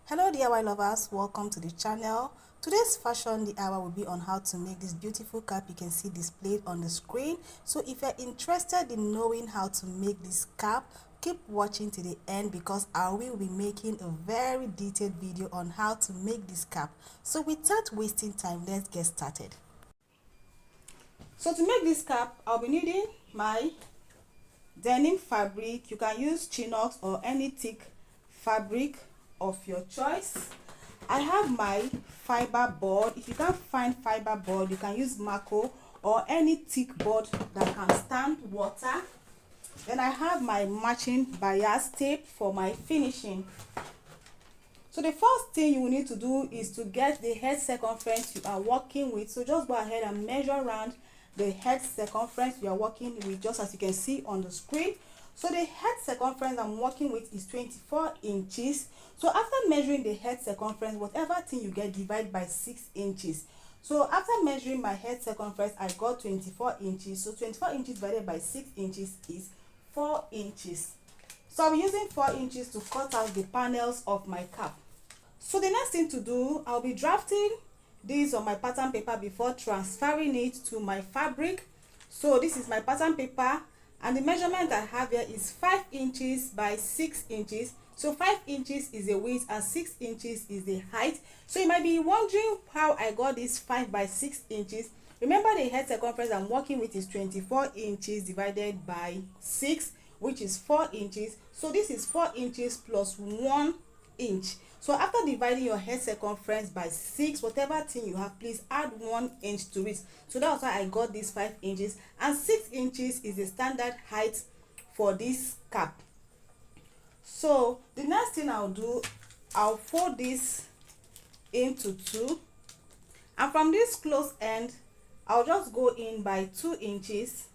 Hello DIY lovers, welcome to the channel. Today's fashion the hour will be on how to make this beautiful cap you can see displayed on the screen. So if you're interested in knowing how to make this cap, keep watching to the end because I will be making a very detailed video on how to make this cap. So without wasting time, let's get started. So to make this cap, I'll be needing my denim fabric. You can use chinox or any thick fabric of your choice. I have my fiber board. If you can't find fiber board, you can use Mako or any thick board that can stand water. Then I have my matching bias tape for my finishing. So the first thing you will need to do is to get the head circumference you are working with. So just go ahead and measure around the head circumference you are working with, just as you can see on the screen. So the head circumference I'm working with is 24 inches. So after measuring the head circumference, whatever thing you get, divide by 6 inches. So after measuring my head circumference, I got 24 inches. So 24 inches divided by 6 inches is 4 inches. So I'm using 4 inches to cut out the panels of my cap. So the next thing to do, I'll be drafting this on my pattern paper before transferring it to my fabric. So this is my pattern paper, and the measurement I have here is 5 inches by 6 inches. So 5 inches is the width and 6 inches is the height. So you might be wondering how I got this 5 by 6 inches. Remember, the head circumference I'm working with is 24 inches divided by 6, which is 4 inches. So this is 4 inches plus 1 inch. So after dividing your head circumference by 6, whatever thing you have, please add 1 inch to it. So that's why I got this 5 inches, and 6 inches is the standard height for this cap. So the next thing I'll do, I'll fold this into 2, and from this close end I'll just go in by 2 inches.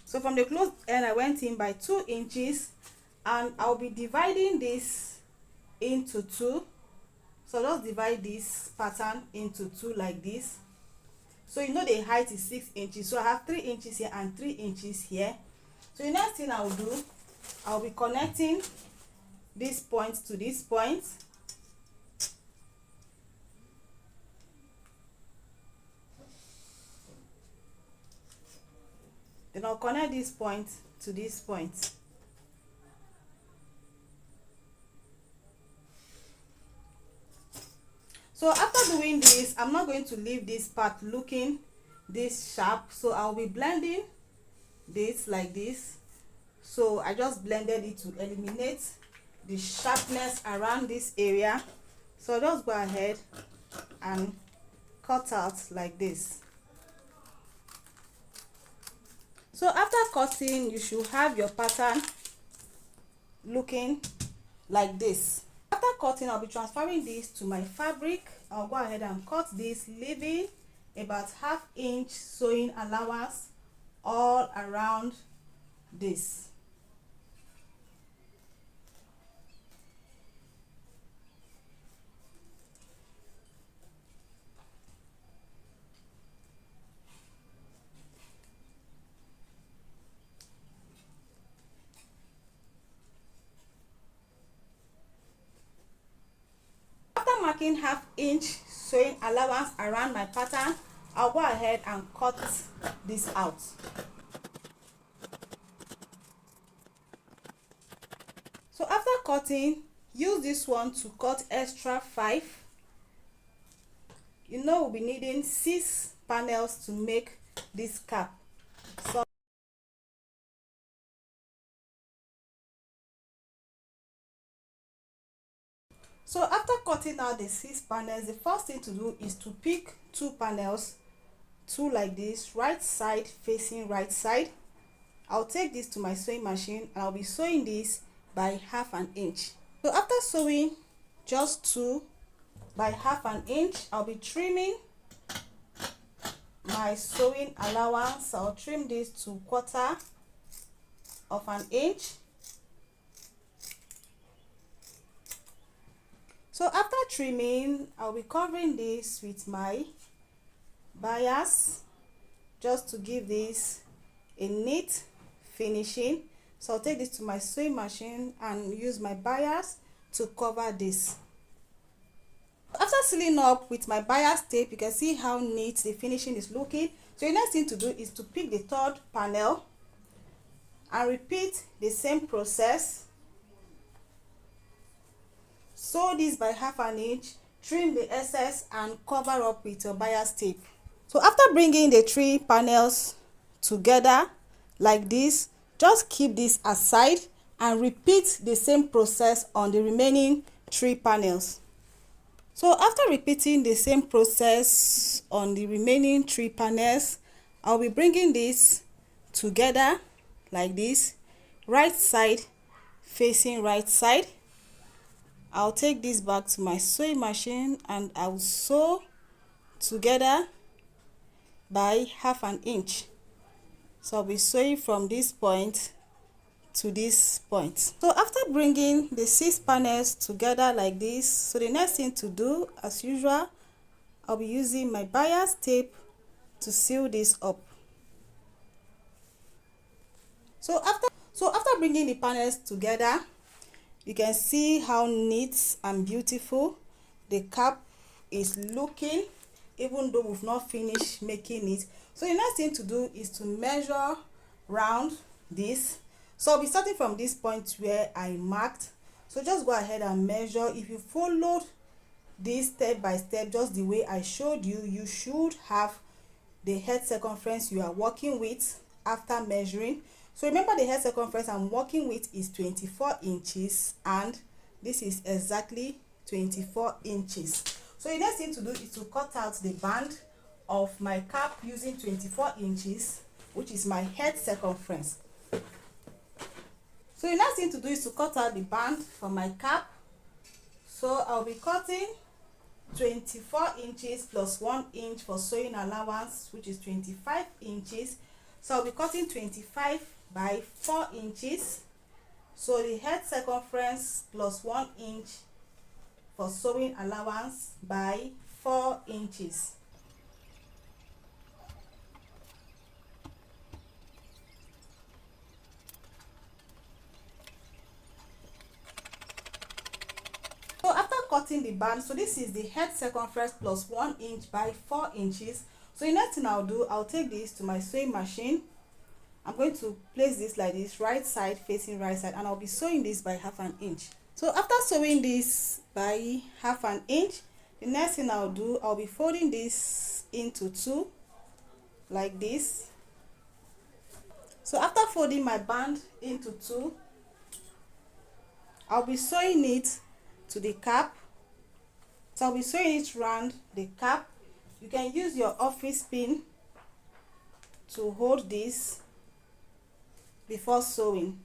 So from the close end I went in by 2 inches, and I'll be dividing this into 2. So just divide this pattern into 2 like this. So you know the height is 6 inches, so I have 3 inches here and 3 inches here. So the next thing I'll do, I'll be connecting this point to this point. Then I'll connect this point to this point. So after doing this, I'm not going to leave this part looking this sharp, so I'll be blending this like this. So I just blended it to eliminate the sharpness around this area. So just go ahead and cut out like this. So after cutting, you should have your pattern looking like this. After cutting, I'll be transferring this to my fabric. I'll go ahead and cut this, leaving about ½ inch sewing allowance all around this. Marking ½ inch sewing allowance around my pattern, I'll go ahead and cut this out. So after cutting, use this one to cut extra 5. You know we'll be needing 6 panels to make this cap. So after cutting out the 6 panels, the first thing to do is to pick 2 panels, 2 like this, right side facing right side. I'll take this to my sewing machine and I'll be sewing this by ½ inch. So after sewing just 2 by ½ inch, I'll be trimming my sewing allowance. I'll trim this to 1/4 inch. So after trimming, I'll be covering this with my bias just to give this a neat finishing. So I'll take this to my sewing machine and use my bias to cover this. After sealing up with my bias tape, you can see how neat the finishing is looking. So the next thing to do is to pick the third panel and repeat the same process. Sew this by 1/2 inch, trim the excess and cover up with your bias tape. So after bringing the 3 panels together like this, just keep this aside and repeat the same process on the remaining 3 panels. So after repeating the same process on the remaining 3 panels, I'll be bringing this together like this, right side facing right side. I'll take this back to my sewing machine and I'll sew together by 1/2 inch. So I'll be sewing from this point to this point. So after bringing the 6 panels together like this, so the next thing to do, as usual, I'll be using my bias tape to seal this up. So after bringing the panels together, you can see how neat and beautiful the cap is looking, even though we've not finished making it. So the next thing to do is to measure round this. So I'll be starting from this point where I marked. So just go ahead and measure. If you followed this step by step, just the way I showed you, you should have the head circumference you are working with after measuring. So remember, the head circumference I'm working with is 24 inches and this is exactly 24 inches. So the next thing to do is to cut out the band of my cap using 24 inches, which is my head circumference. So the next thing to do is to cut out the band for my cap. So I'll be cutting 24 inches plus 1 inch for sewing allowance, which is 25 inches. So I'll be cutting 25 by 4 inches. So the head circumference plus 1 inch for sewing allowance by 4 inches. So after cutting the band, so this is the head circumference plus 1 inch by 4 inches. So the next thing I'll do, I'll take this to my sewing machine. I'm going to place this like this, right side facing right side, and I'll be sewing this by 1/2 inch. So after sewing this by 1/2 inch, the next thing I'll do, I'll be folding this into 2 like this. So after folding my band into 2, I'll be sewing it to the cap. So I'll be sewing it around the cap. You can use your office pin to hold this before sewing.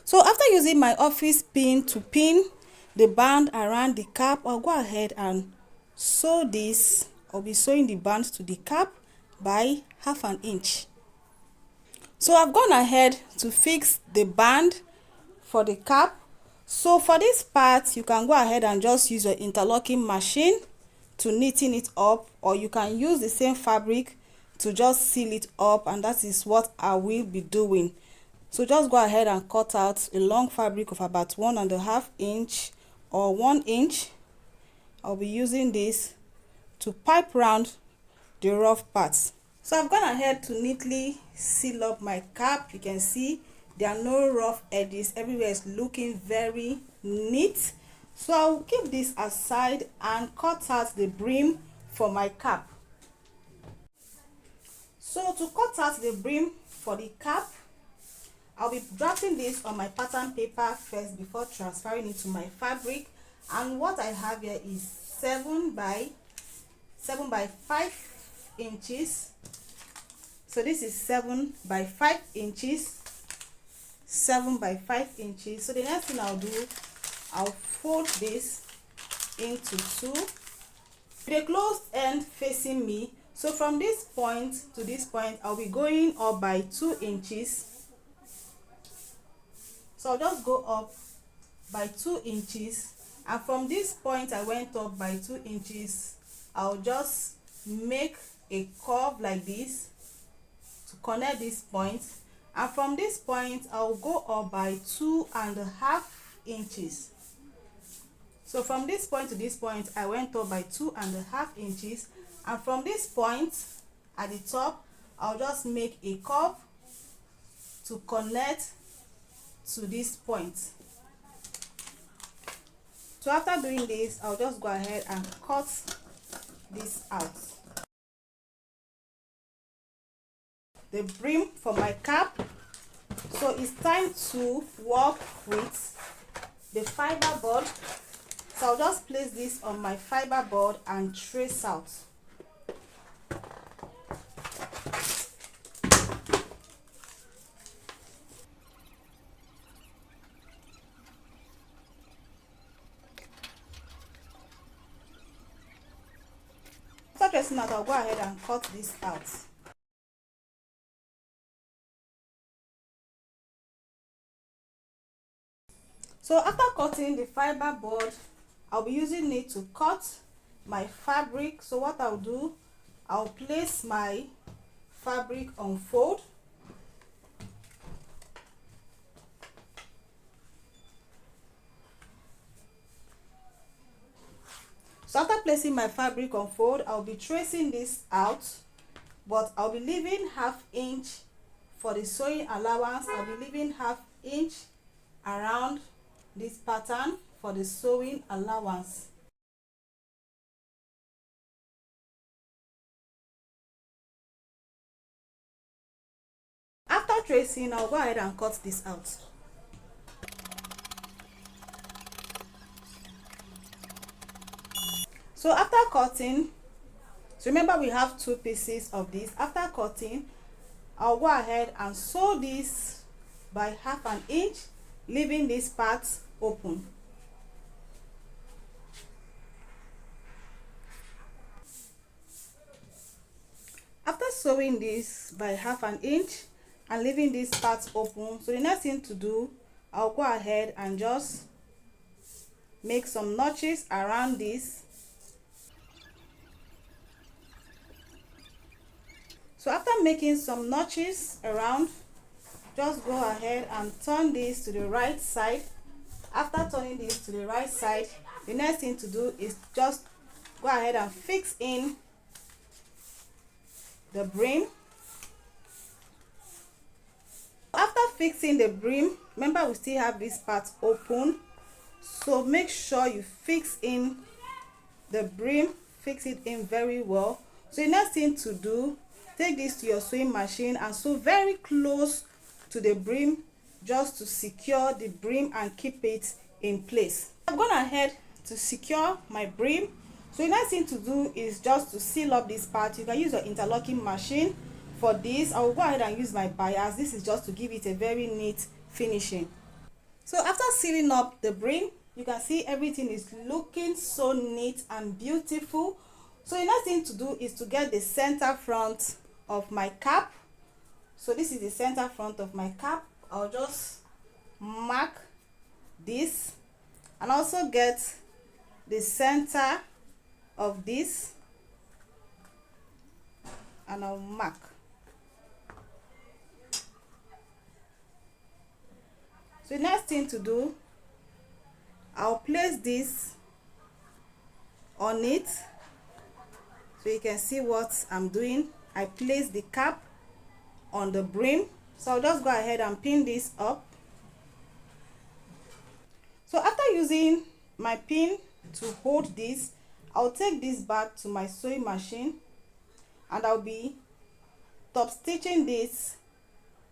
So after using my office pin to pin the band around the cap, I'll go ahead and sew this. I'll be sewing the band to the cap by 1/2 inch. So I've gone ahead to fix the band for the cap. So for this part, you can go ahead and just use your interlocking machine to neaten it up, or you can use the same fabric to just seal it up, and that is what I will be doing. So just go ahead and cut out a long fabric of about 1.5 inch or 1 inch. I'll be using this to pipe round the rough parts. So I've gone ahead to neatly seal up my cap. You can see there are no rough edges. Everywhere is looking very neat. So I'll keep this aside and cut out the brim for my cap. So to cut out the brim for the cap, I'll be drafting this on my pattern paper first before transferring it to my fabric. And what I have here is 7 by 5 inches. So this is 7 by 5 inches. 7 by 5 inches. So the next thing I'll do, I'll fold this into 2 with a closed end facing me. So from this point to this point, I'll be going up by 2 inches. So I'll just go up by 2 inches, and from this point I went up by 2 inches I'll just make a curve like this to connect this point, and from this point I'll go up by 2.5 inches. So from this point to this point I went up by 2.5 inches, and from this point at the top I'll just make a curve to connect to this point. So after doing this, I'll just go ahead and cut this out. The brim for my cap. So it's time to work with the fiber board. So I'll just place this on my fiber board and trace out. After tracing out, I'll go ahead and cut this out. So after cutting the fiber board, I'll be using it to cut my fabric. So what I'll do, I'll place my fabric on fold. So after placing my fabric on fold, I'll be tracing this out, but I'll be leaving 1/2 inch for the sewing allowance. I'll be leaving 1/2 inch around this pattern for the sewing allowance. After tracing, I'll go ahead and cut this out. So after cutting, so remember we have 2 pieces of this. After cutting, I'll go ahead and sew this by 1/2 inch, leaving this part open. After sewing this by 1/2 inch and leaving this part open, so the next thing to do, I'll go ahead and just make some notches around this. So after making some notches around, just go ahead and turn this to the right side. After turning this to the right side, the next thing to do is just go ahead and fix in the brim. After fixing the brim, remember we still have this part open, so make sure you fix in the brim, fix it in very well. So the next thing to do, take this to your sewing machine and sew very close to the brim, just to secure the brim and keep it in place. I've gone ahead to secure my brim. So the next thing to do is just to seal up this part. You can use your interlocking machine for this. I will go ahead and use my bias. This is just to give it a very neat finishing. So after sealing up the brim, you can see everything is looking so neat and beautiful. So the next thing to do is to get the center front of my cap. So this is the center front of my cap. I'll just mark this and also get the center of this, and I'll mark. So the next thing to do, I'll place this on it so you can see what I'm doing. I place the cap on the brim, so I'll just go ahead and pin this up. So after using my pin to hold this, I'll take this back to my sewing machine and I'll be top stitching this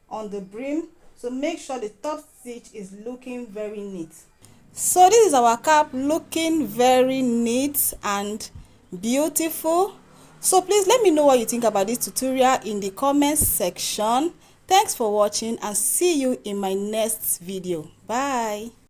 on the brim. So make sure the top stitch is looking very neat. So this is our cap looking very neat and beautiful. So please let me know what you think about this tutorial in the comments section. Thanks for watching and see you in my next video. Bye.